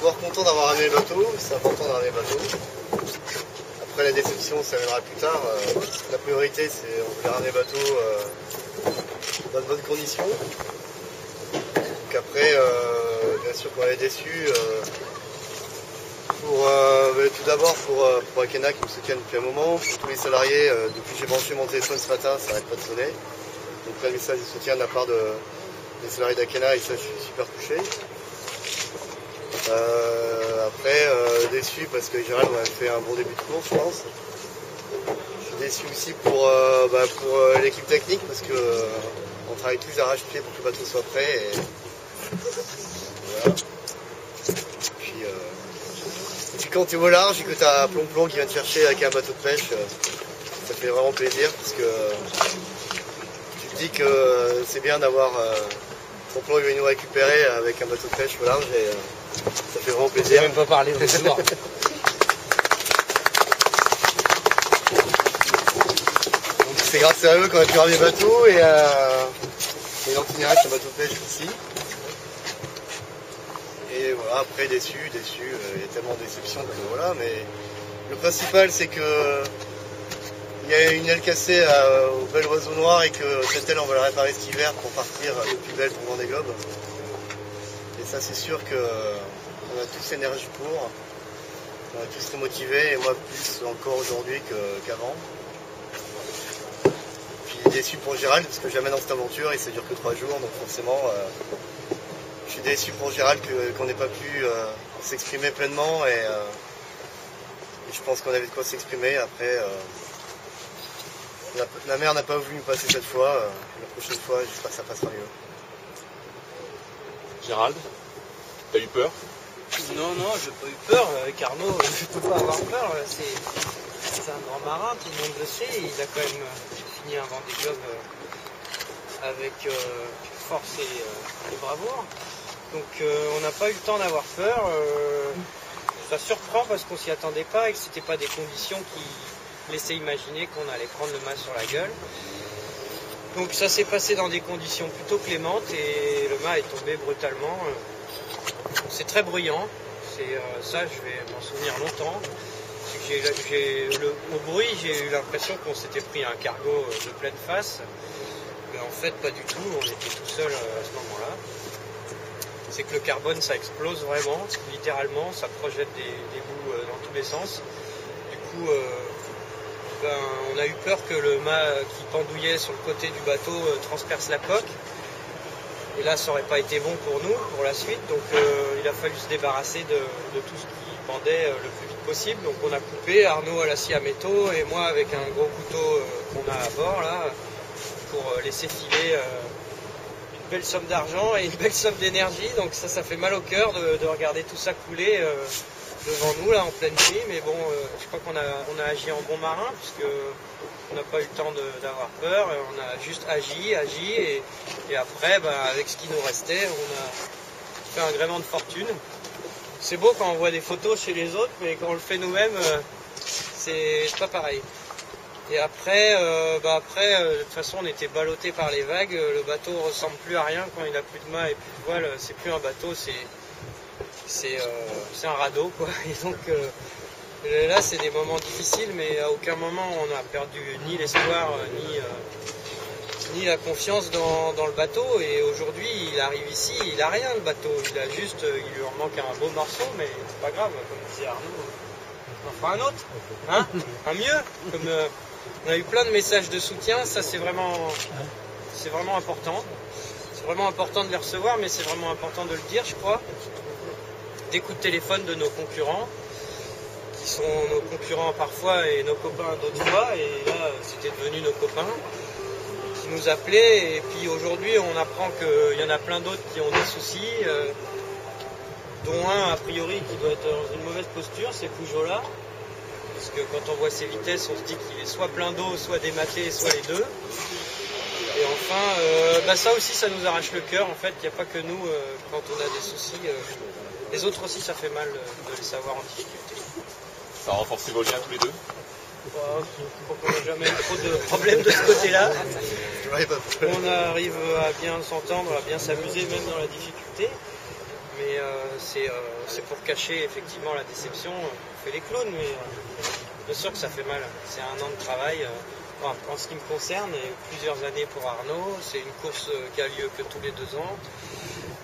d'abord content d'avoir ramené le bateau, c'est important de ramener le bateau. Après la déception, ça viendra plus tard. La priorité, c'est on voulait ramener le bateau dans de bonnes conditions. Donc après, bien sûr qu'on est déçus. Tout d'abord pour Akena qui me soutiennent depuis un moment, pour tous les salariés, depuis que j'ai branché mon téléphone ce matin, ça n'arrête pas de sonner. Donc plein de messages de soutien de la part des salariés d'Akena, et ça je suis super touché. Après, déçu parce que Gérald a fait un bon début de course, je pense. Je suis déçu aussi pour l'équipe technique parce que on travaille tous arrache-pied pour que le bateau soit prêt. Et voilà. Puis quand tu es au large et que tu as Plomb qui vient te chercher avec un bateau de pêche, ça fait vraiment plaisir parce que tu te dis que c'est bien d'avoir Plomb qui vient nous récupérer avec un bateau de pêche au large et ça fait vraiment plaisir. On même pas parler de ce soir. Donc c'est grâce à eux qu'on a pu ramener le bateau et l'Antinirac, un bateau de pêche aussi. Et voilà, après déçu, il y a tellement de déceptions que voilà, mais le principal c'est que il y a une aile cassée au bel oiseau noir et que cette aile on va la réparer cet hiver pour partir le plus belle pour Vendée Globe. Et ça c'est sûr qu'on a tous l'énergie pour, on est tous très motivés et moi plus encore aujourd'hui qu'avant. Puis déçu pour Gérald parce que jamais dans cette aventure et ça dure que 3 jours donc forcément je suis déçu pour Gérald qu'on n'ait pas pu s'exprimer pleinement et je pense qu'on avait de quoi s'exprimer. Après, la mer n'a pas voulu nous passer cette fois. La prochaine fois, j'espère que ça passera mieux. Gérald, t'as eu peur? Non, j'ai pas eu peur. Avec Arnaud, je peux pas avoir peur. C'est un grand marin, tout le monde le sait. Il a quand même fini un Vendée Globe avec force et bravoure. Donc on n'a pas eu le temps d'avoir peur. Ça surprend parce qu'on s'y attendait pas et que c'était pas des conditions qui laissaient imaginer qu'on allait prendre le mât sur la gueule. Donc ça s'est passé dans des conditions plutôt clémentes et le mât est tombé brutalement. C'est très bruyant. Ça je vais m'en souvenir longtemps. Au bruit j'ai eu l'impression qu'on s'était pris un cargo de pleine face. Mais en fait pas du tout, on était tout seul à ce moment-là. C'est que le carbone ça explose vraiment, littéralement, ça projette des bouts dans tous les sens. Du coup, on a eu peur que le mât qui pendouillait sur le côté du bateau transperce la coque. Et là, ça aurait pas été bon pour nous, pour la suite. Donc il a fallu se débarrasser de tout ce qui pendait le plus vite possible. Donc on a coupé, Arnaud à la scie à métaux et moi avec un gros couteau qu'on a à bord là, pour laisser filer une belle somme d'argent et une belle somme d'énergie, donc ça fait mal au cœur de regarder tout ça couler devant nous là en pleine nuit, mais bon, je crois qu'on a agi en bon marin, puisque on n'a pas eu le temps d'avoir peur, on a juste agi, et après, avec ce qui nous restait, on a fait un gréement de fortune. C'est beau quand on voit des photos chez les autres, mais quand on le fait nous-mêmes, c'est pas pareil. Et après, de toute façon, on était ballottés par les vagues. Le bateau ressemble plus à rien quand il a plus de mât et plus de voile. C'est plus un bateau, c'est un radeau, quoi. Et donc là, c'est des moments difficiles, mais à aucun moment on a perdu ni l'espoir, ni la confiance dans le bateau. Et aujourd'hui, il arrive ici, il a rien le bateau. Il lui en manque un beau morceau, mais c'est pas grave, comme disait Arnaud. On en fera un autre, hein, un mieux. On a eu plein de messages de soutien, ça c'est vraiment important. C'est vraiment important de les recevoir, mais c'est vraiment important de le dire, je crois. Des coups de téléphone de nos concurrents, qui sont nos concurrents parfois et nos copains d'autres fois, et là c'était devenu nos copains, qui nous appelaient, et puis aujourd'hui on apprend qu'il y en a plein d'autres qui ont des soucis, dont un a priori qui doit être dans une mauvaise posture, c'est Poujola. Parce que quand on voit ses vitesses, on se dit qu'il est soit plein d'eau, soit dématé, soit les deux. Et enfin, ça aussi, ça nous arrache le cœur. En fait, il n'y a pas que nous, quand on a des soucis. Les autres aussi, ça fait mal de les savoir en difficulté. Ça a renforcé vos liens tous les deux? On n'a jamais eu trop de problèmes de ce côté-là. On arrive à bien s'entendre, à bien s'amuser, même dans la difficulté. mais c'est pour cacher effectivement la déception. On fait les clowns, mais bien sûr que ça fait mal. C'est un an de travail. En ce qui me concerne, et plusieurs années pour Arnaud, c'est une course qui a lieu que tous les 2 ans.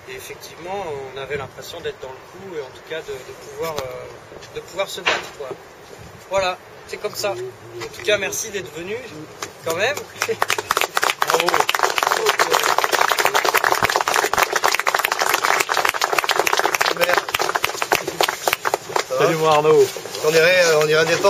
Et effectivement, on avait l'impression d'être dans le coup et en tout cas de pouvoir se battre, quoi. Voilà, c'est comme ça. En tout cas, merci d'être venu, quand même. Bravo. Merde. Ça va ? Salut moi Arnaud. On irait des